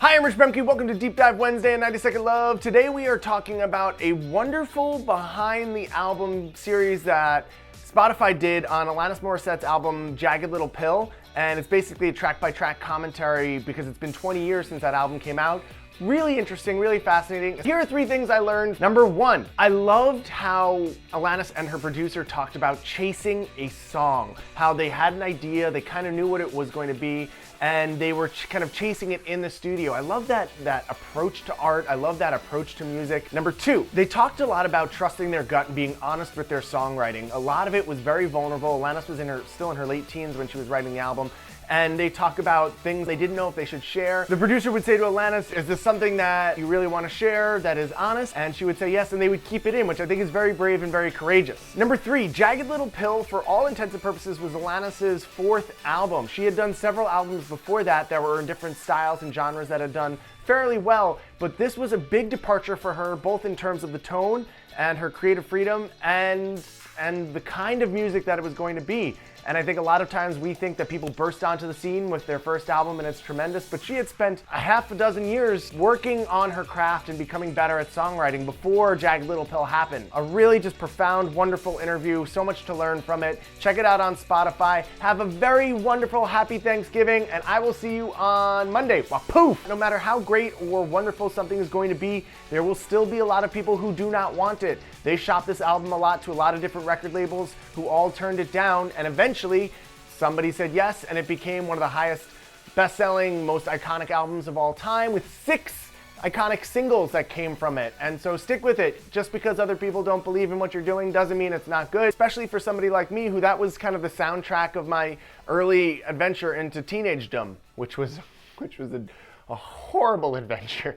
Hi, I'm Richard Boehmcke. Welcome to Deep Dive Wednesday and 90 Second Love. Today we are talking about a wonderful behind the album series that Spotify did on Alanis Moriser's album Jagged Little Pill. And it's basically a track-by-track commentary because it's been 20 years since that album came out. Really interesting, really fascinating. Here are 3 things I learned. Number 1, I loved how Alanis and her producer talked about chasing a song. How they had an idea, they kind of knew what it was going to be, and they were kind of chasing it in the studio. I love that approach to art. I love that approach to music. Number 2, they talked a lot about trusting their gut and being honest with their songwriting. A lot of it was very vulnerable. Alanis was still in her late teens when she was writing the album. And they talk about things they didn't know if they should share. The producer would say to Alanis, is this something that you really want to share that is honest? And she would say yes, and they would keep it in, which I think is very brave and very courageous. Number 3, Jagged Little Pill, for all intents and purposes, was Alanis's 4th album. She had done several albums before that were in different styles and genres that had done fairly well, but this was a big departure for her, both in terms of the tone and her creative freedom and the kind of music that it was going to be. And I think a lot of times we think that people burst onto the scene with their first album and it's tremendous, but she had spent a half a dozen years working on her craft and becoming better at songwriting before Jagged Little Pill happened. A really just profound, wonderful interview, so much to learn from it. Check it out on Spotify. Have a very wonderful, happy Thanksgiving, and I will see you on Monday. Well, poof! No matter how great or wonderful something is going to be, there will still be a lot of people who do not want it. They shopped this album a lot to a lot of different record labels who all turned it down, and eventually somebody said yes, and it became one of the highest best-selling, most iconic albums of all time with 6 iconic singles that came from it. And so stick with it. Just because other people don't believe in what you're doing doesn't mean it's not good, especially for somebody like me who that was kind of the soundtrack of my early adventure into teenagedom, which was a horrible adventure.